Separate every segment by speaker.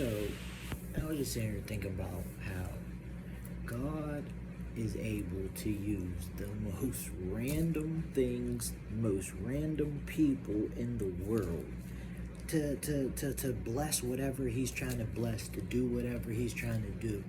Speaker 1: So I was just sitting here thinking about how God is able to use the most random things, most random people in the world to bless whatever he's trying to bless, to do whatever he's trying to do.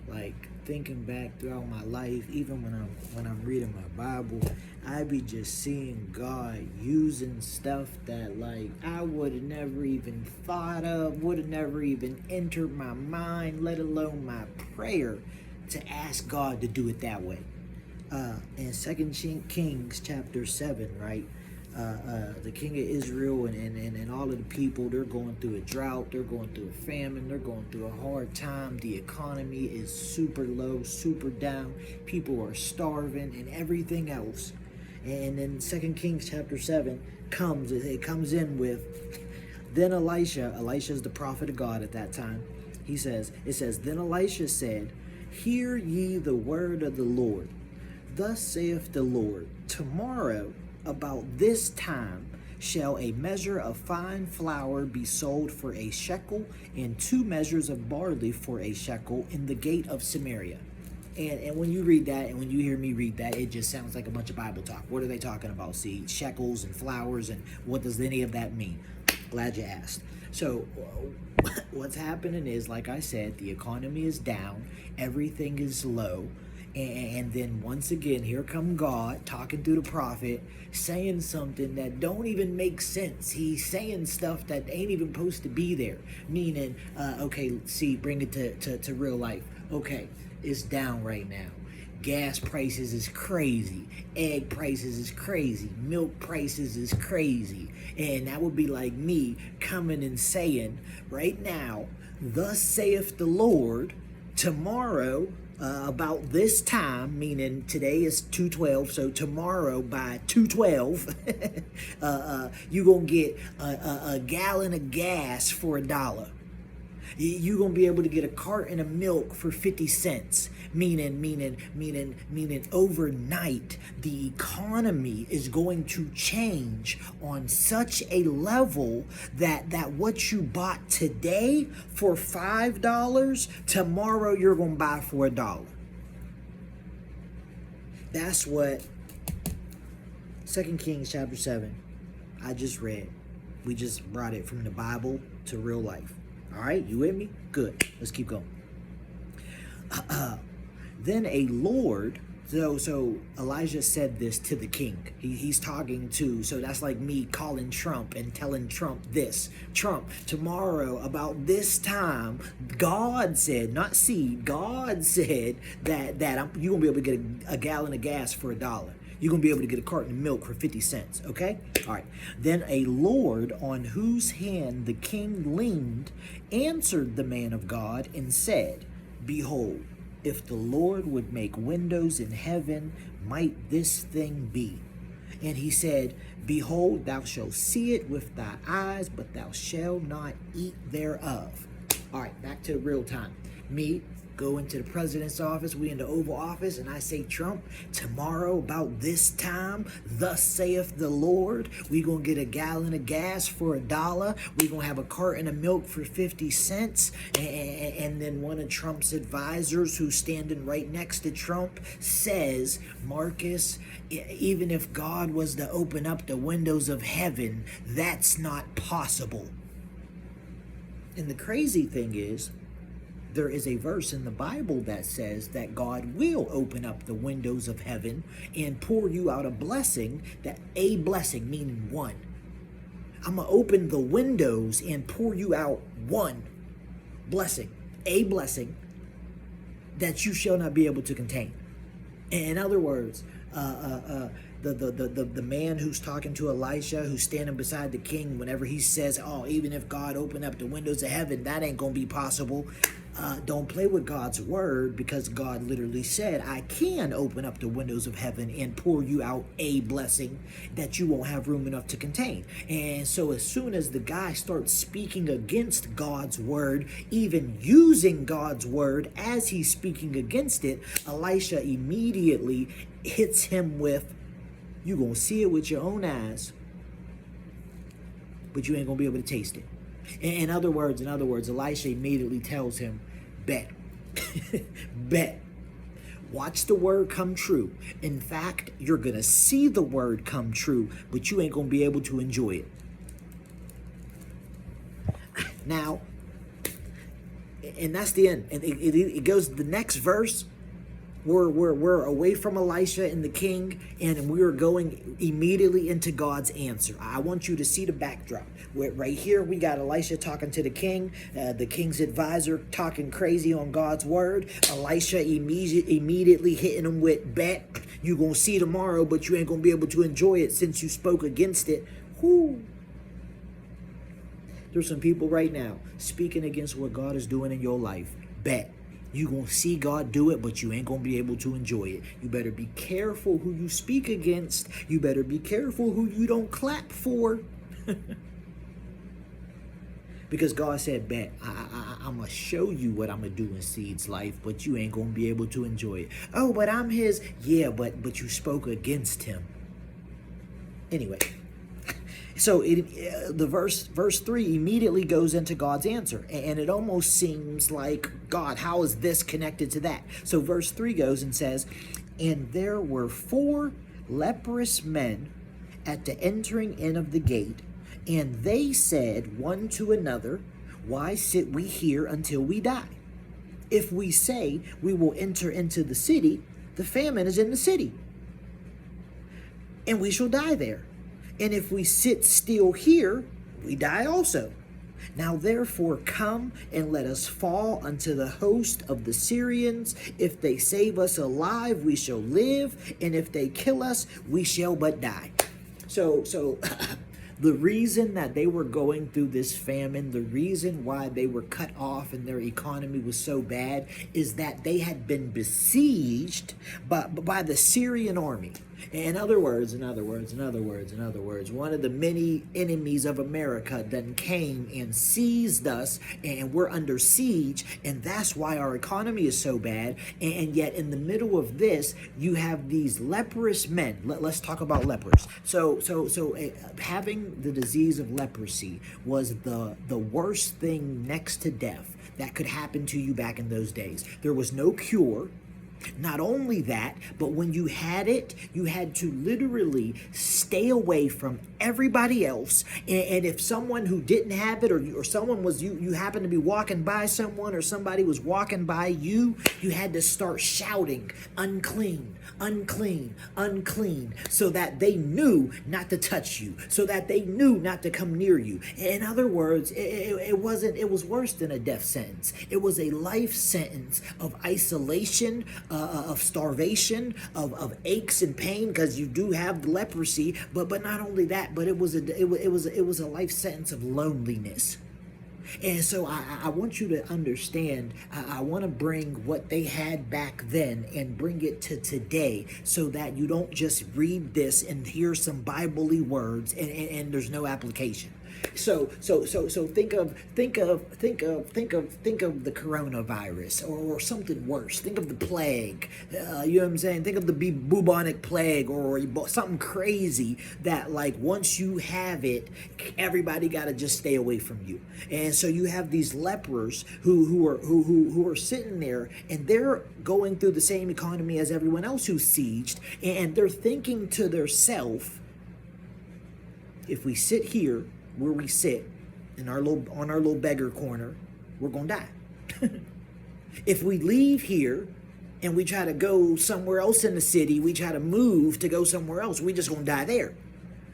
Speaker 1: Like thinking back throughout my life, even when I'm reading my Bible, I be just seeing God using stuff that like I would have never even thought of, would have never even entered my mind, let alone my prayer, to ask God to do it that way. In Second Kings chapter 7, right? The king of Israel and all of the people, they're going through a drought, they're going through a famine, they're going through a hard time. The economy is super low, super down. People are starving and everything else. And then Second Kings chapter 7 comes in with, then Elisha's the prophet of God at that time. It says, then Elisha said, hear ye the word of the Lord. Thus saith the Lord, tomorrow about this time shall a measure of fine flour be sold for a shekel, and 2 measures of barley for a shekel in the gate of Samaria. And when you read that, and when you hear me read that, it just sounds like a bunch of Bible talk. What are they talking about? See, shekels and flowers, and what does any of that mean? Glad you asked. So what's happening is, like I said, the economy is down, everything is low. And then once again, here come God talking through the prophet, saying something that don't even make sense. He's saying stuff that ain't even supposed to be there. Meaning, okay, see, bring it to real life. Okay, it's down right now. Gas prices is crazy. Egg prices is crazy. Milk prices is crazy. And that would be like me coming and saying, right now, thus saith the Lord, tomorrow, about this time, meaning today is 2:12, so tomorrow by 2:12, you're going to get a gallon of gas for $1. You're going to be able to get a carton of milk for 50 cents. Meaning overnight, the economy is going to change on such a level that what you bought today for $5, tomorrow you're going to buy for $1. That's what 2 Kings chapter 7 I just read. We just brought it from the Bible to real life. All right, you with me? Good. Let's keep going. Then a Lord, so Elijah said this to the king. He's talking to, so that's like me calling Trump and telling Trump this. Trump, tomorrow about this time, God said, not seed, God said that you're going to be able to get a gallon of gas for $1. You're going to be able to get a carton of milk for 50 cents, okay? All right. Then a Lord on whose hand the king leaned answered the man of God and said, behold, if the Lord would make windows in heaven, might this thing be? And he said, behold, thou shalt see it with thy eyes, but thou shalt not eat thereof. All right, back to real time. Me, go into the president's office, we in the Oval Office, and I say, Trump, tomorrow about this time, thus saith the Lord, we gonna get a gallon of gas for $1, we gonna have a carton of milk for 50 cents, and then one of Trump's advisors who's standing right next to Trump says, Marcus, even if God was to open up the windows of heaven, that's not possible. And the crazy thing is, there is a verse in the Bible that says that God will open up the windows of heaven and pour you out a blessing, meaning one. I'm going to open the windows and pour you out one blessing, a blessing that you shall not be able to contain. In other words, the man who's talking to Elisha, who's standing beside the king, whenever he says, oh, even if God opened up the windows of heaven, that ain't going to be possible. Don't play with God's word, because God literally said, I can open up the windows of heaven and pour you out a blessing that you won't have room enough to contain. And so as soon as the guy starts speaking against God's word, even using God's word as he's speaking against it, Elisha immediately hits him with, you're going to see it with your own eyes, but you ain't going to be able to taste it. In other words, Elisha immediately tells him, bet, bet. Watch the word come true. In fact, you're going to see the word come true, but you ain't going to be able to enjoy it. Now, and that's the end. And it goes to the next verse. We're away from Elisha and the king, and we are going immediately into God's answer. I want you to see the backdrop. Right here, we got Elisha talking to the king's advisor talking crazy on God's word. Elisha immediately hitting him with, bet, you're going to see tomorrow, but you ain't going to be able to enjoy it since you spoke against it. Whoo! There's some people right now speaking against what God is doing in your life. Bet. You're going to see God do it, but you ain't going to be able to enjoy it. You better be careful who you speak against. You better be careful who you don't clap for. Because God said, bet, I'm going to show you what I'm going to do in Seed's life, but you ain't going to be able to enjoy it. Oh, but I'm his. Yeah, but you spoke against him. Anyway. So the verse 3 immediately goes into God's answer. And it almost seems like, God, how is this connected to that? So verse 3 goes and says, and there were 4 leprous men at the entering in of the gate, and they said one to another, why sit we here until we die? If we say we will enter into the city, the famine is in the city, and we shall die there. And if we sit still here, we die also. Now therefore come and let us fall unto the host of the Syrians. If they save us alive, we shall live. And if they kill us, we shall but die. So the reason that they were going through this famine, the reason why they were cut off and their economy was so bad, is that they had been besieged by the Syrian army. In other words, one of the many enemies of America then came and seized us, and we're under siege, and that's why our economy is so bad. And yet in the middle of this, you have these leprous men. Let's talk about lepers. So having the disease of leprosy was the worst thing next to death that could happen to you back in those days. There was no cure. Not only that, but when you had it, you had to literally stay away from everybody else. And if someone who didn't have it, or someone was, you happened to be walking by someone, or somebody was walking by you, you had to start shouting, unclean, unclean, unclean, so that they knew not to touch you, so that they knew not to come near you. In other words, it was worse than a death sentence. It was a life sentence of isolation, of starvation, of aches and pain, because you do have leprosy. But not only that, but it was a life sentence of loneliness. And so I want you to understand, I want to bring what they had back then and bring it to today, so that you don't just read this and hear some Bible-y words and there's no application. So think of the coronavirus or something worse. Think of the plague. You know what I'm saying? Think of the bubonic plague or something crazy that, like, once you have it, everybody got to just stay away from you. And so you have these lepers who are sitting there, and they're going through the same economy as everyone else who's sieged, and they're thinking to themselves, if we sit here where we sit on our little beggar corner, we're gonna die. If we leave here and we try to go somewhere else in the city, we try to move to go somewhere else, we just gonna die there.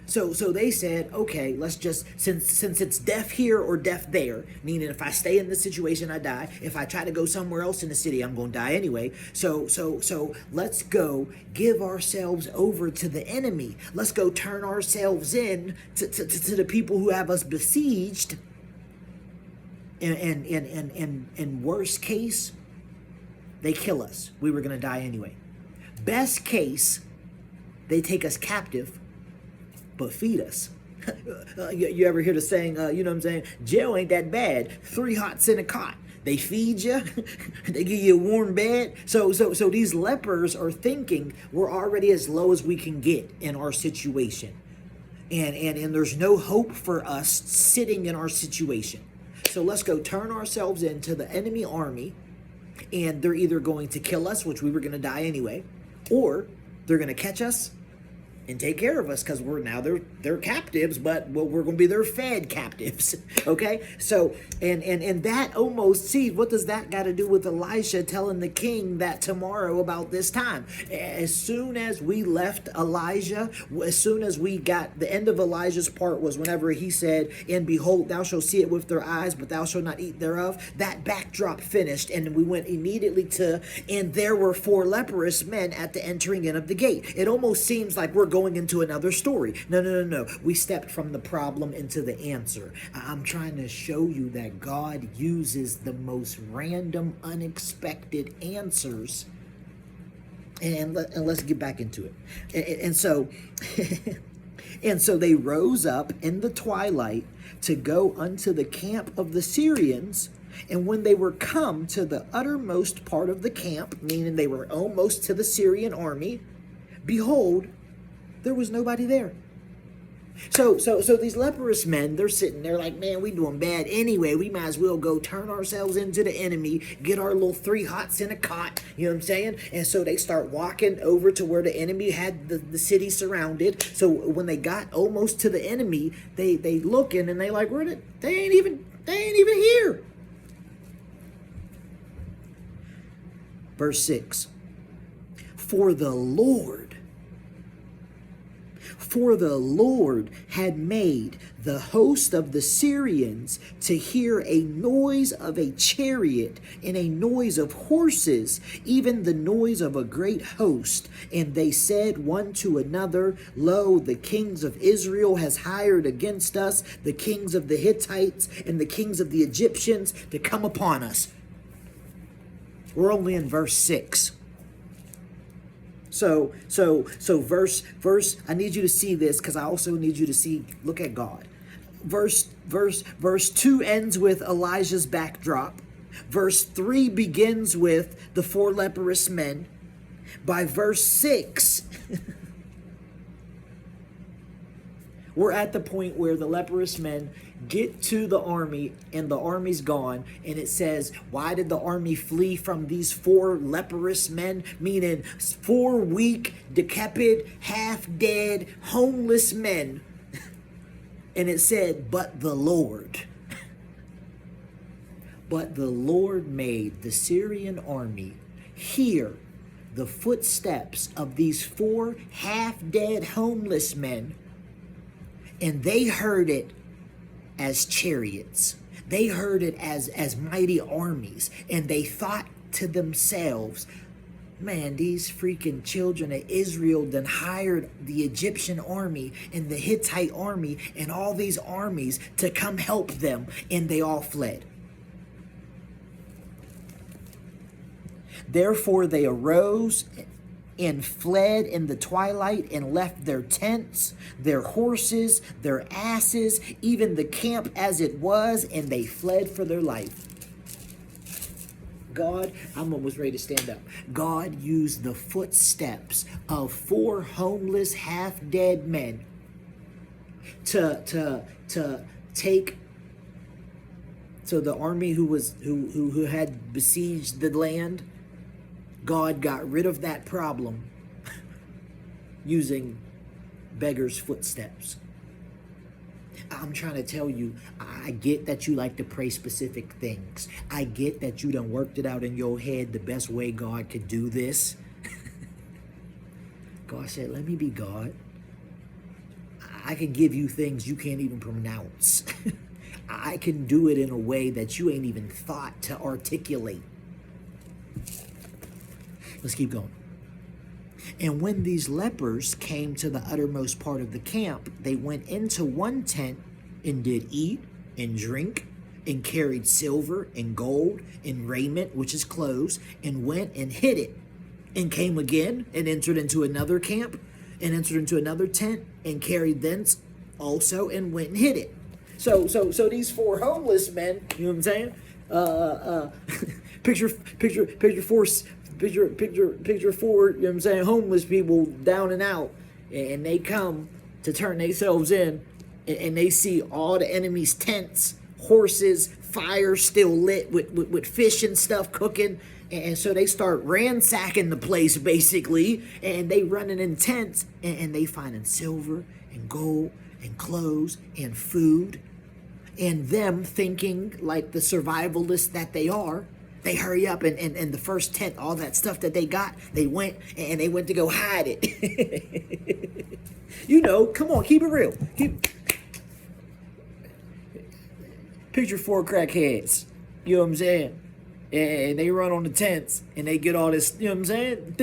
Speaker 1: So they said, okay, let's just, since it's death here or death there, meaning if I stay in this situation, I die. If I try to go somewhere else in the city, I'm going to die anyway. So let's go give ourselves over to the enemy. Let's go turn ourselves in to the people who have us besieged. And worst case, they kill us. We were going to die anyway. Best case, they take us captive, but feed us. You ever hear the saying, you know what I'm saying? Jail ain't that bad. 3 hots in a cot. They feed you. They give you a warm bed. So these lepers are thinking we're already as low as we can get in our situation. and there's no hope for us sitting in our situation. So let's go turn ourselves into the enemy army, and they're either going to kill us, which we were going to die anyway, or they're going to catch us and take care of us, because we're now they're captives, but we're going to be their fed captives. Okay, so and that almost, see, what does that got to do with Elisha telling the king that tomorrow about this time? As soon as we left Elijah, as soon as we got the end of Elijah's part was whenever he said, "And behold, thou shalt see it with their eyes, but thou shalt not eat thereof." That backdrop finished, and we went immediately to, "And there were 4 leprous men at the entering in of the gate." It almost seems like we're going into another story. No. We stepped from the problem into the answer. I'm trying to show you that God uses the most random, unexpected answers. And let's get back into it. And so, and so they rose up in the twilight to go unto the camp of the Syrians. And when they were come to the uttermost part of the camp, meaning they were almost to the Syrian army, behold, there was nobody there. So these leprous men, they're sitting there like, man, we doing bad anyway. We might as well go turn ourselves into the enemy, get our little 3 hots in a cot, you know what I'm saying? And so they start walking over to where the enemy had the city surrounded. So when they got almost to the enemy, they looking and they like, they ain't even here. Verse 6, For the Lord had made the host of the Syrians to hear a noise of a chariot and a noise of horses, even the noise of a great host. And they said one to another, Lo, the kings of Israel has hired against us the kings of the Hittites and the kings of the Egyptians to come upon us. We're only in verse 6. So verse, I need you to see this, because I also need you to see, look at God. Verse 2 ends with Elijah's backdrop. Verse 3 begins with the 4 leprous men. By verse 6, we're at the point where the leprous men get to the army and the army's gone, and it says, why did the army flee from these 4 leprous men? Meaning 4 weak, decrepit, half-dead, homeless men. And it said, but the Lord made the Syrian army hear the footsteps of these 4 half-dead homeless men, and they heard it as chariots. They heard it as mighty armies, and they thought to themselves, man, these freaking children of Israel done hired the Egyptian army and the Hittite army and all these armies to come help them, and they all fled. Therefore they arose and fled in the twilight, and left their tents, their horses, their asses, even the camp as it was, and they fled for their life. God, I'm almost ready to stand up. God used the footsteps of 4 homeless, half-dead men to take. So the army who had besieged the land, God got rid of that problem using beggars' footsteps. I'm trying to tell you, I get that you like to pray specific things. I get that you done worked it out in your head the best way God could do this. God said, let me be God. I can give you things you can't even pronounce. I can do it in a way that you ain't even thought to articulate. Let's keep going. And when these lepers came to the uttermost part of the camp, they went into one tent and did eat and drink, and carried silver and gold and raiment, which is clothes, and went and hid it, and came again and entered into another camp and entered into another tent and carried thence also and went and hid it. So these 4 homeless men, you know what I'm saying? Picture 4, you know what I'm saying, homeless people down and out, and they come to turn themselves in, and they see all the enemy's tents, horses, fire still lit with fish and stuff cooking. And so they start ransacking the place, basically, and they running in tents, and they finding silver and gold and clothes and food. And them thinking like the survivalists that they are, they hurry up and the first tent, all that stuff that they got, they went to go hide it. Come on, keep it real. Picture 4 crackheads, you know what I'm saying? And they run on the tents and they get all this, you know what I'm saying?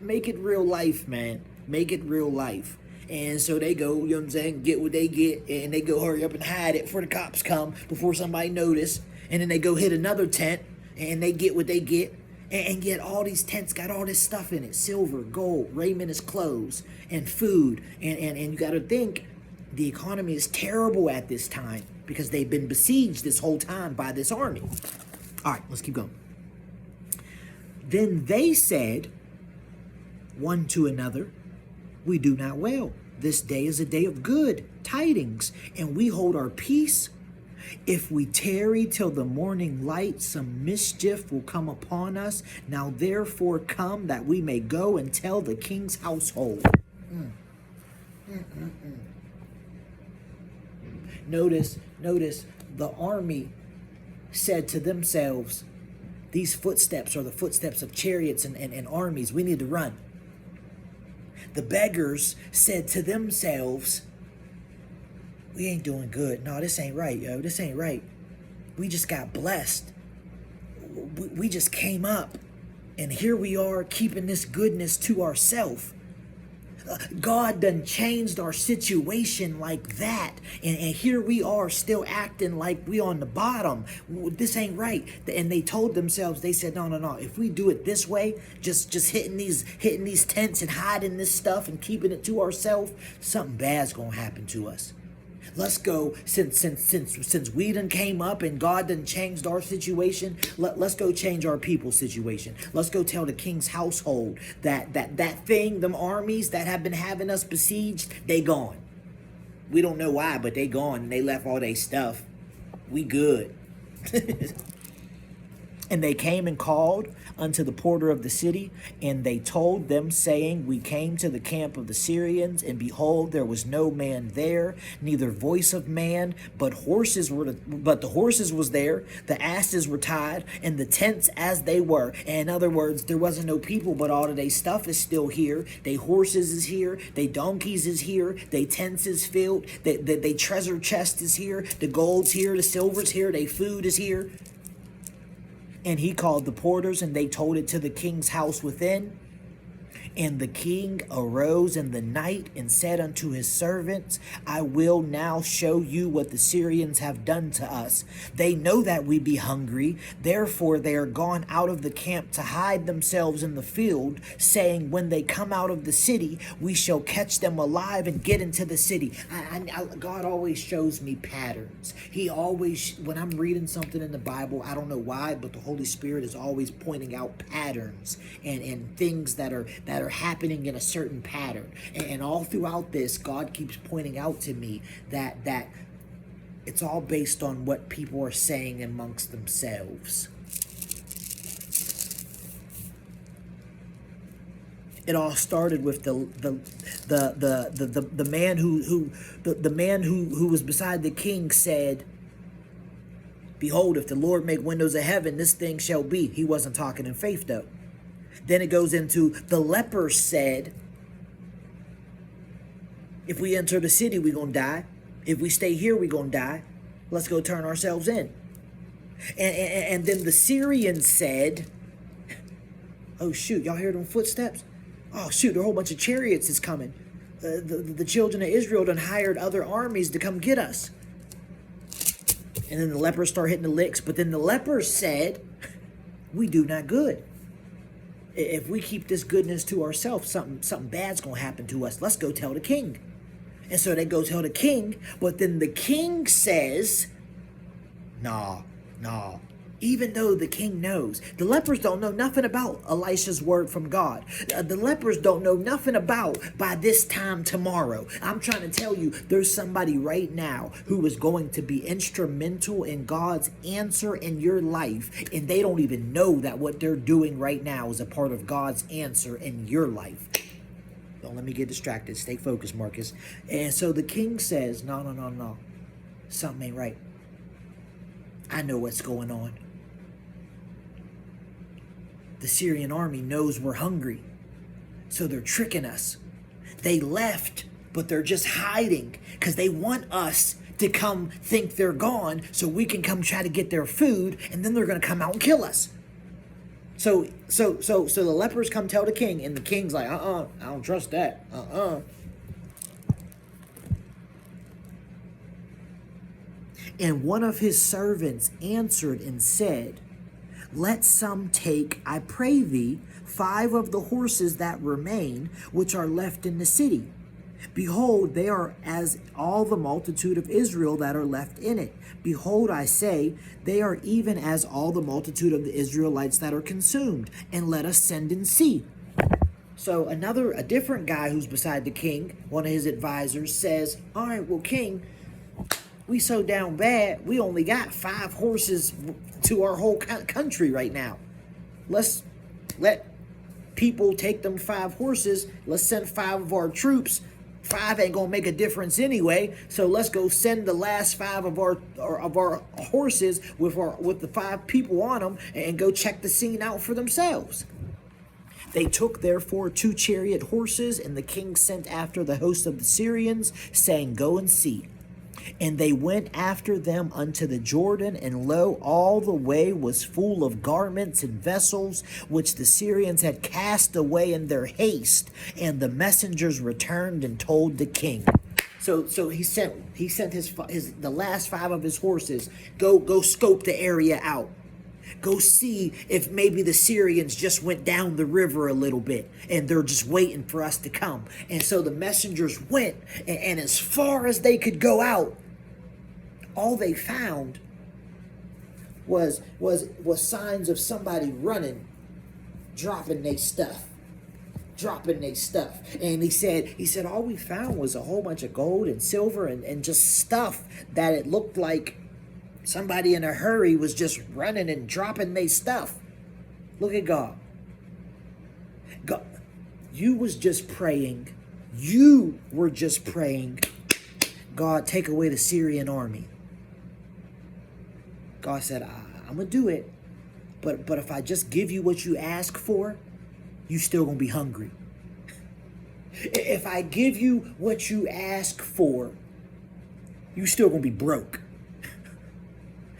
Speaker 1: Make it real life, man. Make it real life. And so they go, you know what I'm saying, get what they get, and they go hurry up and hide it before the cops come, before somebody notice. And then they go hit another tent, and they get what they get. And yet all these tents got all this stuff in it: silver, gold, raiment is clothes, and food. And you got to think, the economy is terrible at this time because they've been besieged this whole time by this army. All right, let's keep going. Then they said one to another, "We do not well. This day is a day of good tidings, and we hold our peace. If we tarry till the morning light, some mischief will come upon us. Now therefore come, that we may go and tell the king's household." Notice, the army said to themselves, these footsteps are the footsteps of chariots and armies. We need to run. The beggars said to themselves, "We ain't doing good. No, this ain't right, yo. This ain't right. We just got blessed. We just came up, and here we are keeping this goodness to ourselves. God done changed our situation like that, and here we are still acting like we on the bottom. This ain't right." And they told themselves, they said, no, if we do it this way, just hitting these tents and hiding this stuff and keeping it to ourselves, something bad's gonna happen to us. Let's go, since we done came up and God done changed our situation, let's go change our people's situation. Let's go tell the king's household that thing, them armies that have been having us besieged, they gone. We don't know why, but they gone, and they left all their stuff. We good. And they came and called unto the porter of the city, and they told them, saying, "We came to the camp of the Syrians, and behold, there was no man there, neither voice of man, but the horses was there, the asses were tied, and the tents as they were." And in other words, there wasn't no people, but all of their stuff is still here. They horses is here, they donkeys is here, they tents is filled, they treasure chest is here, the gold's here, the silver's here, they food is here. And he called the porters, and they told it to the king's house within. And the king arose in the night and said unto his servants, "I will now show you what the Syrians have done to us. They know that we be hungry. Therefore they are gone out of the camp to hide themselves in the field, saying, when they come out of the city, we shall catch them alive and get into the city." God always shows me patterns. He always, when I'm reading something in the Bible, I don't know why, but the Holy Spirit is always pointing out patterns and things that are happening in a certain pattern. And all throughout this, God keeps pointing out to me that it's all based on what people are saying amongst themselves. It all started with the man who was beside the king said, "Behold, if the Lord make windows of heaven, this thing shall be." He wasn't talking in faith though. Then it goes into the leper said, "If we enter the city, we're going to die. If we stay here, we're going to die. Let's go turn ourselves in." And then the Syrians said, "Oh, shoot, y'all hear them footsteps? Oh, shoot, a whole bunch of chariots is coming. The children of Israel done hired other armies to come get us." And then the lepers start hitting the licks. But then the lepers said, "We do not good. If we keep this goodness to ourselves, something bad's going to happen to us. Let's go tell the king." And so they go tell the king, but then the king says, nah, Even though the king knows. The lepers don't know nothing about Elisha's word from God. The lepers don't know nothing about by this time tomorrow. I'm trying to tell you, there's somebody right now who is going to be instrumental in God's answer in your life, and they don't even know that what they're doing right now is a part of God's answer in your life. Don't let me get distracted. Stay focused, Marcus. And so the king says, no. Something ain't right. I know what's going on. The Syrian army knows we're hungry, so they're tricking us. They left, but they're just hiding because they want us to come think they're gone so we can come try to get their food, and then they're going to come out and kill us. So the lepers come tell the king, and the king's like, I don't trust that. And one of his servants answered and said, let some take, I pray thee, 5 of the horses that remain, which are left in the city. Behold, they are as all the multitude of Israel that are left in it. Behold, I say, they are even as all the multitude of the Israelites that are consumed. And let us send and see. So a different guy who's beside the king, one of his advisors, says, all right, well, king, we so down bad, we only got 5 horses to our whole country right now. Let's let people take them 5 horses. Let's send 5 of our troops. 5 ain't gonna make a difference anyway. So let's go send the last 5 of our horses with the 5 people on them and go check the scene out for themselves. They took therefore 2 chariot horses, and the king sent after the host of the Syrians, saying, go and see. And they went after them unto the Jordan, and lo, all the way was full of garments and vessels, which the Syrians had cast away in their haste. And the messengers returned and told the king. So he sent the last 5 of his horses, go scope the area out. Go see if maybe the Syrians just went down the river a little bit and they're just waiting for us to come. And so the messengers went, and as far as they could go out, all they found was signs of somebody running, dropping their stuff. And he said all we found was a whole bunch of gold and silver and just stuff that it looked like somebody in a hurry was just running and dropping their stuff. Look at God. God, you were just praying, God, take away the Syrian army. God said, I'm going to do it. But if I just give you what you ask for, you still going to be hungry. If I give you what you ask for, you still going to be broke.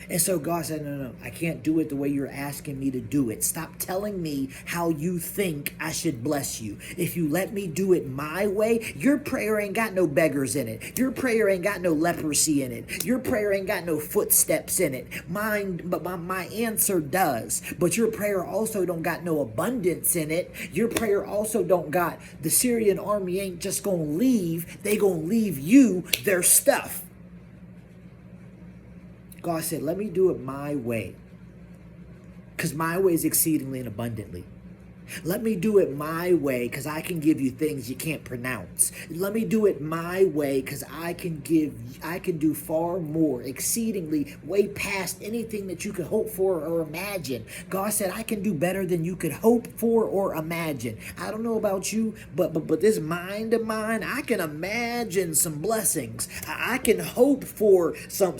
Speaker 1: And so God said, no, I can't do it the way you're asking me to do it. Stop telling me how you think I should bless you. If you let me do it my way, your prayer ain't got no beggars in it. Your prayer ain't got no leprosy in it. Your prayer ain't got no footsteps in it. But my answer does. But your prayer also don't got no abundance in it. Your prayer also don't got, the Syrian army ain't just gonna leave. They gonna leave you their stuff. God said, let me do it my way, because my way is exceedingly and abundantly. Let me do it my way, because I can give you things you can't pronounce. Let me do it my way, because I can do far more, exceedingly, way past anything that you could hope for or imagine. God said, I can do better than you could hope for or imagine. I don't know about you, but this mind of mine, I can imagine some blessings. I can hope for some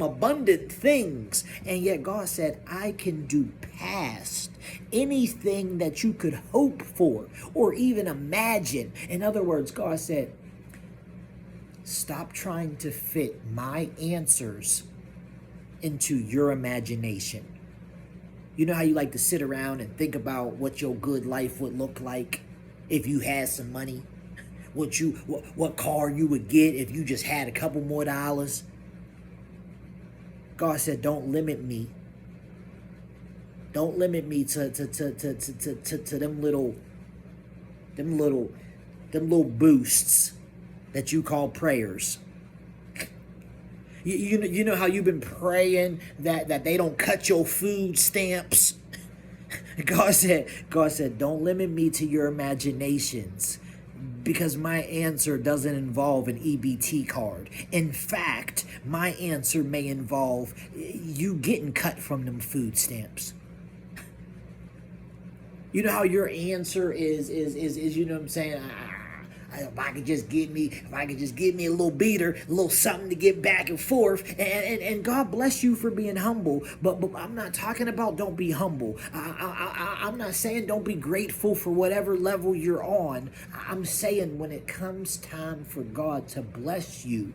Speaker 1: abundant things. And yet God said, I can do past anything that you could hope for or even imagine. In other words, God said, stop trying to fit my answers into your imagination. You know how you like to sit around and think about what your good life would look like if you had some money? What car you would get if you just had a couple more dollars? God said, don't limit me. Don't limit me to them little boosts that you call prayers. You know how you've been praying that they don't cut your food stamps. God said, don't limit me to your imaginations, because my answer doesn't involve an EBT card. In fact, my answer may involve you getting cut from them food stamps. You know how your answer is you know what I'm saying? If I could just get me a little beater, a little something to get back and forth, and God bless you for being humble. But I'm not talking about don't be humble. I'm not saying don't be grateful for whatever level you're on. I'm saying when it comes time for God to bless you,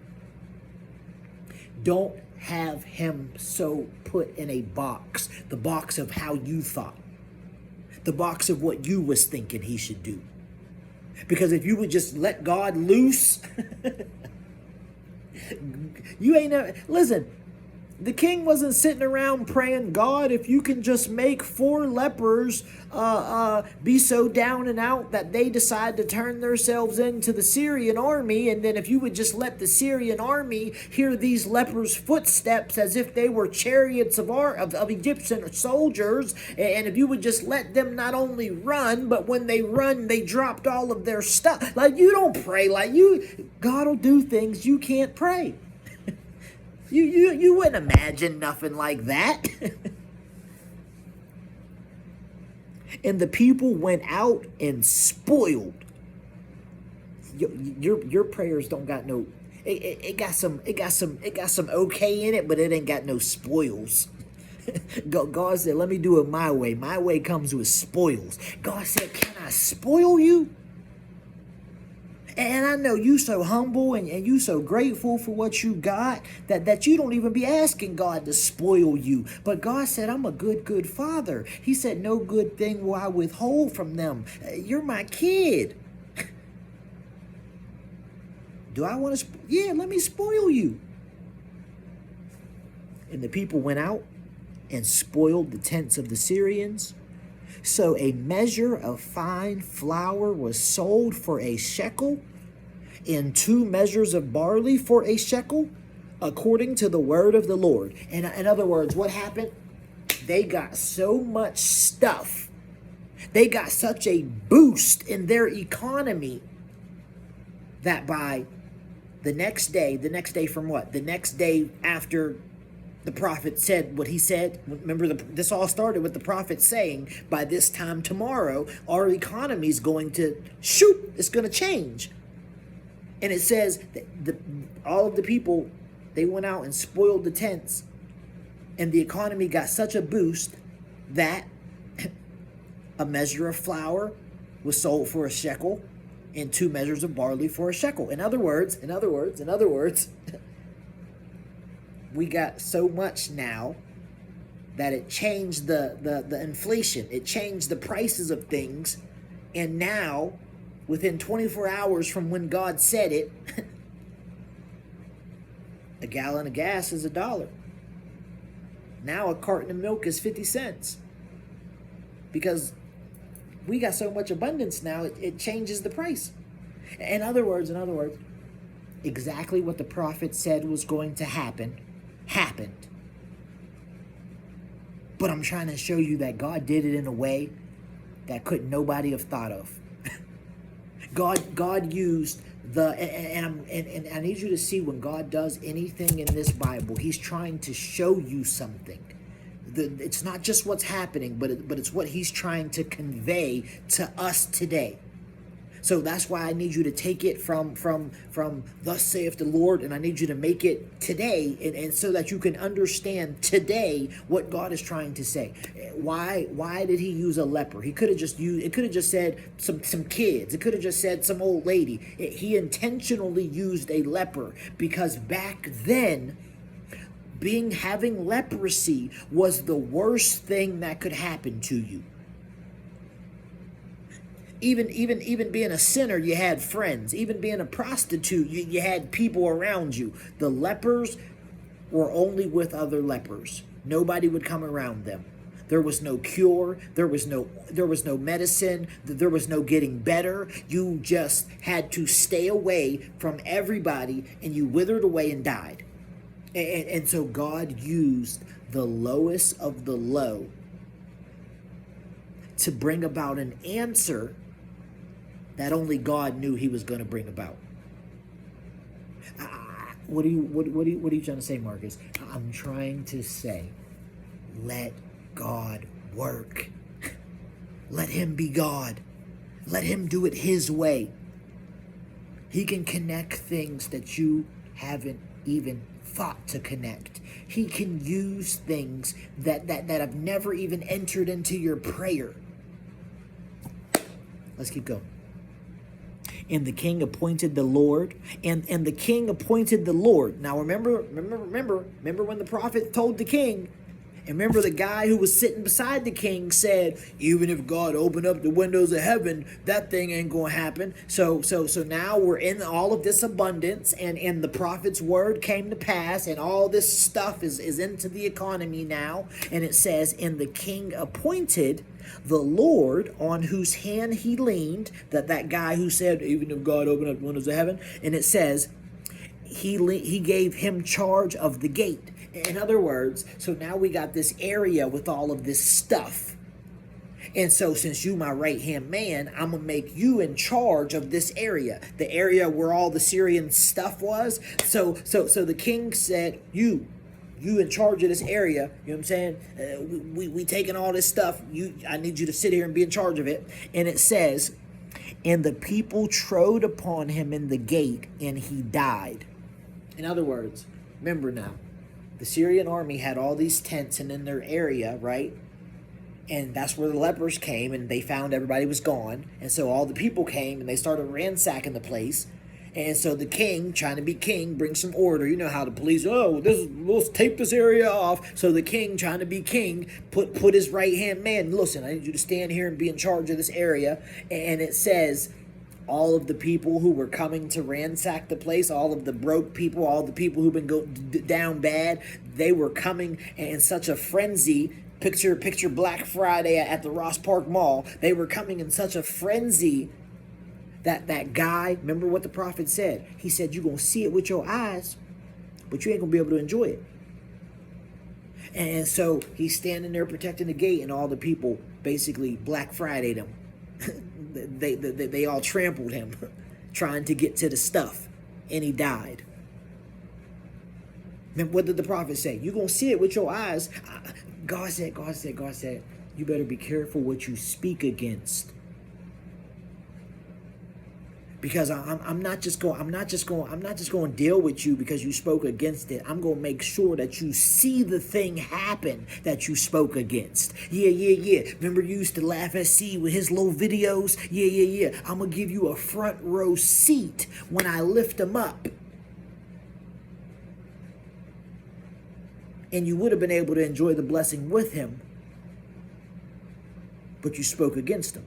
Speaker 1: don't have him so put in a box, the box of how you thought, the box of what you was thinking he should do. Because if you would just let God loose, you ain't never, listen, the king wasn't sitting around praying, God, if you can just make 4 lepers be so down and out that they decide to turn themselves into the Syrian army, and then if you would just let the Syrian army hear these lepers' footsteps as if they were chariots of Egyptian soldiers, and if you would just let them not only run, but when they run, they dropped all of their stuff. Like, you don't pray like you. God will do things you can't pray. You wouldn't imagine nothing like that. And the people went out and spoiled. Your prayers don't got no. It got some okay in it, but it ain't got no spoils. God said, "Let me do it my way. My way comes with spoils." God said, "Can I spoil you?" And I know you so humble and you so grateful for what you got that you don't even be asking God to spoil you. But God said, I'm a good father. He said, no good thing will I withhold from them. You're my kid. Do I want to? Yeah, let me spoil you. And the people went out and spoiled the tents of the Syrians. So a measure of fine flour was sold for a shekel, and 2 measures of barley for a shekel, according to the word of the Lord. And in other words, what happened? They got so much stuff. They got such a boost in their economy that by the next day from what? The next day after the prophet said what he said. Remember, this all started with the prophet saying, by this time tomorrow, our economy is going to shoot. It's going to change. And it says that all of the people, they went out and spoiled the tents. And the economy got such a boost that a measure of flour was sold for a shekel and 2 measures of barley for a shekel. In other words, we got so much now that it changed the inflation. It changed the prices of things. And now, within 24 hours from when God said it, a gallon of gas is $1. Now a carton of milk is 50 cents. Because we got so much abundance now, it changes the price. In other words, exactly what the prophet said was going to happen, happened. But I'm trying to show you that God did it in a way that could nobody have thought of. God used and I need you to see, when God does anything in this Bible, he's trying to show you something. It's not just what's happening, but it's what he's trying to convey to us today. So that's why I need you to take it from thus saith the Lord, and I need you to make it today, and so that you can understand today what God is trying to say. Why did he use a leper? He could have just said some kids. It could have just said some old lady. He intentionally used a leper because back then, having leprosy was the worst thing that could happen to you. Even being a sinner, you had friends. Even being a prostitute, you had people around you. The lepers were only with other lepers. Nobody would come around them. There was no cure. There was no medicine. There was no getting better. You just had to stay away from everybody, and you withered away and died. And so God used the lowest of the low to bring about an answer that only God knew he was going to bring about. What are you trying to say, Marcus? I'm trying to say, let God work. Let him be God. Let him do it his way. He can connect things that you haven't even thought to connect. He can use things that have never even entered into your prayer. Let's keep going. And the king appointed the Lord, and the king appointed the Lord. Now remember when the prophet told the king, and remember the guy who was sitting beside the king said, even if God opened up the windows of heaven, that thing ain't gonna happen. So now we're in all of this abundance, and the prophet's word came to pass, and all this stuff is into the economy now. And it says, and the king appointed the Lord on whose hand he leaned, that guy who said, even if God opened up the windows of heaven, and it says, he gave him charge of the gate. In other words, so now we got this area with all of this stuff. And so since you my right-hand man, I'm going to make you in charge of this area. The area where all the Syrian stuff was. So the king said, you in charge of this area. You know what I'm saying? We taking all this stuff. I need you to sit here and be in charge of it. And it says, and the people trode upon him in the gate, and he died. In other words, remember now, the Syrian army had all these tents and in their area, right? And that's where the lepers came, and they found everybody was gone. And so all the people came, and they started ransacking the place. And so the king, trying to be king, brings some order. You know how the police, let's tape this area off. So the king, trying to be king, put his right-hand man, listen, I need you to stand here and be in charge of this area. And it says, all of the people who were coming to ransack the place, all of the broke people, all the people who've been down bad, they were coming in such a frenzy. Picture Black Friday at the Ross Park Mall. They were coming in such a frenzy that guy, remember what the prophet said? He said, you're going to see it with your eyes, but you ain't going to be able to enjoy it. And so he's standing there protecting the gate, and all the people basically Black Friday'd him. They all trampled him trying to get to the stuff, and he died. And what did the prophet say? You're going to see it with your eyes. God said, you better be careful what you speak against. Because I'm not just going to deal with you because you spoke against it. I'm going to make sure that you see the thing happen that you spoke against. Yeah. Remember you used to laugh at C with his little videos? Yeah. I'm going to give you a front row seat when I lift him up. And you would have been able to enjoy the blessing with him, but you spoke against him.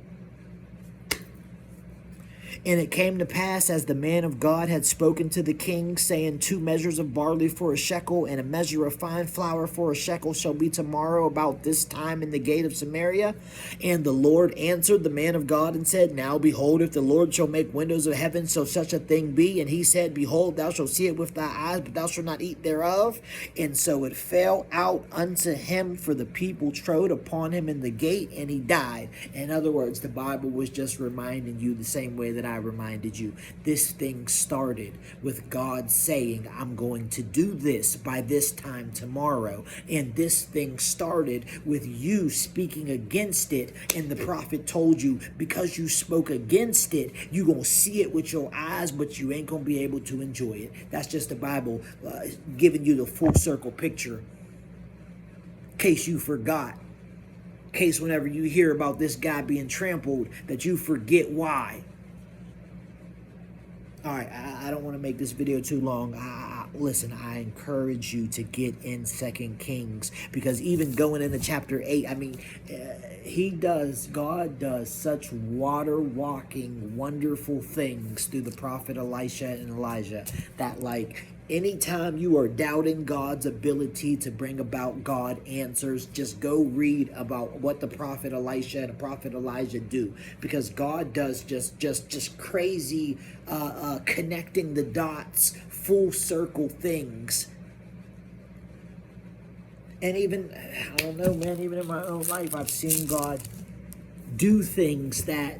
Speaker 1: And it came to pass, as the man of God had spoken to the king, saying, 2 measures of barley for a shekel, and a measure of fine flour for a shekel shall be tomorrow about this time in the gate of Samaria. And the Lord answered the man of God and said, now behold, if the Lord shall make windows of heaven, so such a thing be. And he said, behold, thou shalt see it with thy eyes, but thou shalt not eat thereof. And so it fell out unto him, for the people trode upon him in the gate, and he died. In other words, the Bible was just reminding you the same way that I reminded you. This thing started with God saying, I'm going to do this by this time tomorrow. And this thing started with you speaking against it. And the prophet told you, because you spoke against it, you're going to see it with your eyes, but you ain't going to be able to enjoy it. That's just the Bible giving you the full circle picture. In case you forgot. In case whenever you hear about this guy being trampled, that you forget why. All right, I don't want to make this video too long. Listen, I encourage you to get in 2 Kings, because even going into chapter 8, I mean, God does such water-walking, wonderful things through the prophet Elisha and Elijah that, like, anytime you are doubting God's ability to bring about God answers, just go read about what the prophet Elisha and the prophet Elijah do, because God does just crazy connecting the dots, full circle things And even, I don't know, man, even in my own life, I've seen God do things that,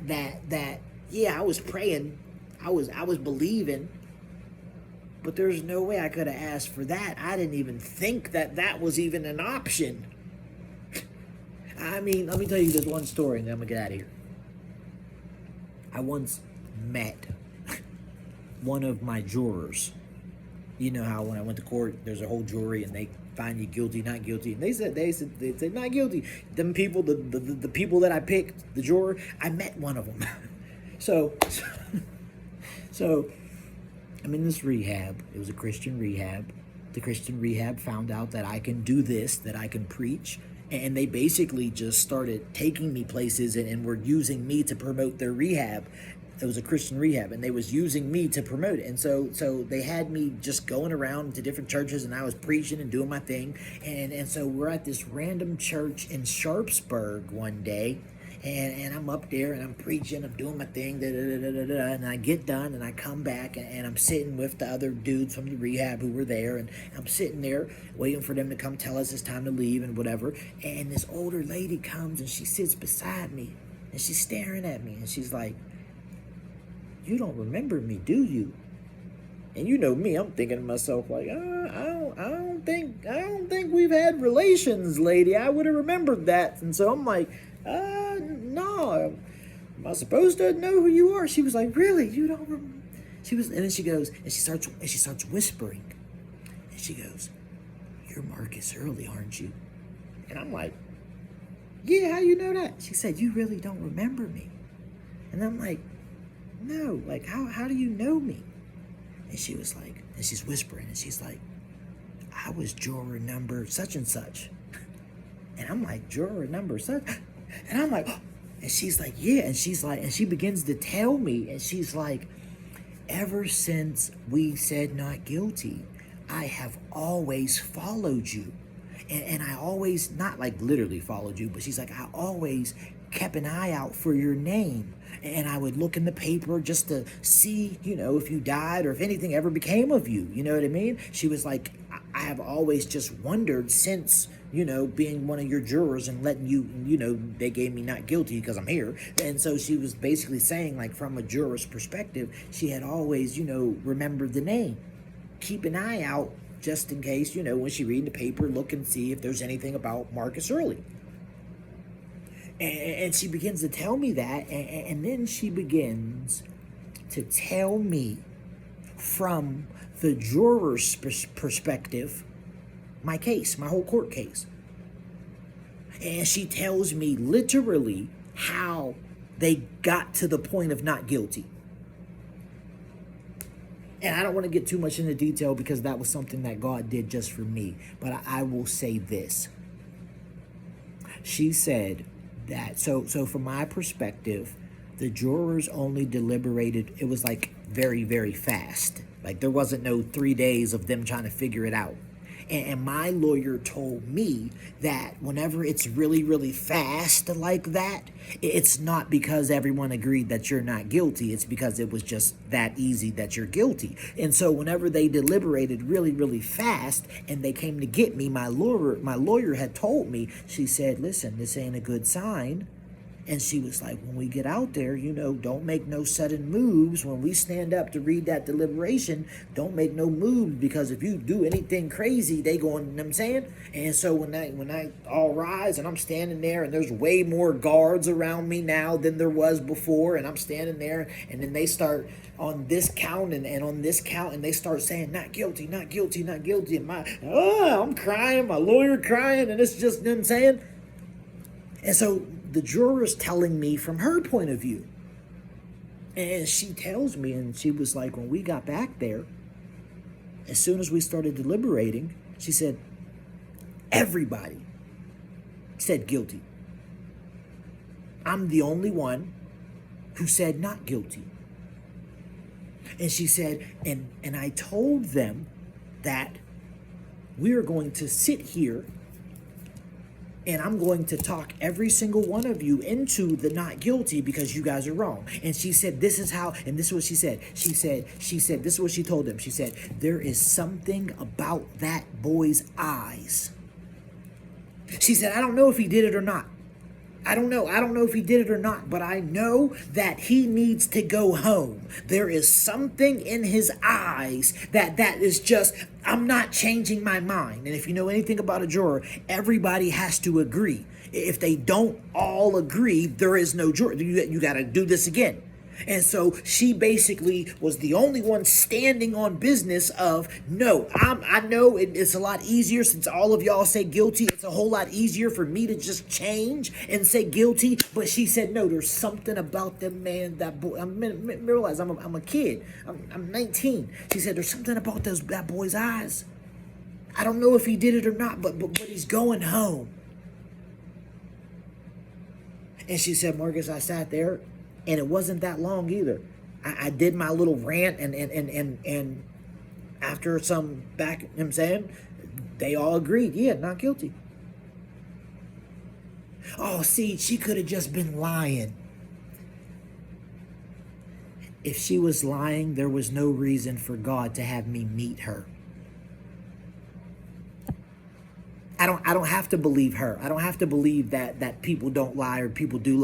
Speaker 1: yeah, I was praying, I was believing, but there's no way I could have asked for that. I didn't even think that that was even an option. I mean, let me tell you this one story and then I'm gonna get out of here. I once met one of my jurors. You know how when I went to court, there's a whole jury and they find you guilty, not guilty. And they said not guilty. Them people, the people that I picked, the juror, I met one of them. So I'm in this rehab. It was a Christian rehab. The Christian rehab found out that I can do this, that I can preach. And they basically just started taking me places and were using me to promote their rehab. It was a Christian rehab, and they was using me to promote it. And so they had me just going around to different churches, and I was preaching and doing my thing. And so we're at this random church in Sharpsburg one day, and I'm up there, and I'm preaching, I'm doing my thing, and I get done, and I come back, and I'm sitting with the other dudes from the rehab who were there, and I'm sitting there waiting for them to come tell us it's time to leave and whatever. And this older lady comes, and she sits beside me, and she's staring at me, and she's like, "You don't remember me, do you?" And you know me, I'm thinking to myself like, I don't think we've had relations, lady. I would have remembered that. And so I'm like, no. Am I supposed to know who you are? She was like, "Really? You don't remember?" She was, and then she goes, and she starts whispering, and she goes, "You're Marcus Early, aren't you?" And I'm like, "Yeah, how you know that?" She said, "You really don't remember me." And I'm like, "No, like, how do you know me?" And she was like, and she's whispering, and she's like, "I was juror number such and such." And I'm like, "Juror number such?" And I'm like, and she's like, "Yeah." And she's like, and she begins to tell me, and she's like, "Ever since we said not guilty, I have always followed you. And I always, not like literally followed you, but she's like, I always kept an eye out for your name. And I would look in the paper just to see, if you died or if anything ever became of you. You know what I mean?" She was like, I have always just wondered since, being one of your jurors and letting you, they gave me not guilty because I'm here." And so she was basically saying, like, from a juror's perspective, she had always, remembered the name. Keep an eye out just in case, when she read the paper, look and see if there's anything about Marcus Early. And she begins to tell me that, and then she begins to tell me from the juror's perspective, my case, my whole court case. And she tells me literally how they got to the point of not guilty. And I don't want to get too much into detail because that was something that God did just for me. But I will say this. She said that, so from my perspective, the jurors only deliberated, it was like very, very fast. Like there wasn't no 3 days of them trying to figure it out. And my lawyer told me that whenever it's really, really fast like that, it's not because everyone agreed that you're not guilty. It's because it was just that easy that you're guilty. And so whenever they deliberated really, really fast and they came to get me, my lawyer had told me, she said, "Listen, this ain't a good sign." And she was like, "When we get out there, don't make no sudden moves. When we stand up to read that deliberation, don't make no moves, because if you do anything crazy, they going," you know what I'm saying? And so when I all rise and I'm standing there and there's way more guards around me now than there was before, and I'm standing there and then they start on this count and on this count and they start saying not guilty, not guilty, not guilty. And I'm crying, my lawyer crying, and it's just, you know what I'm saying? And so the juror is telling me from her point of view. And she tells me, and she was like, when we got back there, as soon as we started deliberating, she said, everybody said guilty. I'm the only one who said not guilty. And she said, and I told them that we are going to sit here and I'm going to talk every single one of you into the not guilty because you guys are wrong. And she said, this is how, and this is what she said. She said, this is what she told them. She said, there is something about that boy's eyes She said, I don't know if he did it or not. I don't know. I don't know if he did it or not, but I know that he needs to go home. There is something in his eyes that is just, I'm not changing my mind. And if you know anything about a juror, everybody has to agree. If they don't all agree, there is no juror. You got to do this again. And so she basically was the only one standing on business of, no, I know it's a lot easier since all of y'all say guilty. It's a whole lot easier for me to just change and say guilty. But she said, no, there's something about them, man, that boy. I realize I'm a kid. I'm 19. She said, there's something about that boy's eyes. I don't know if he did it or not, but he's going home. And she said, Marcus, I sat there. And it wasn't that long either. I did my little rant, and after some back, I'm saying, they all agreed, yeah, not guilty. Oh, see, she could have just been lying. If she was lying, there was no reason for God to have me meet her. I don't have to believe her. I don't have to believe that people don't lie or people do lie.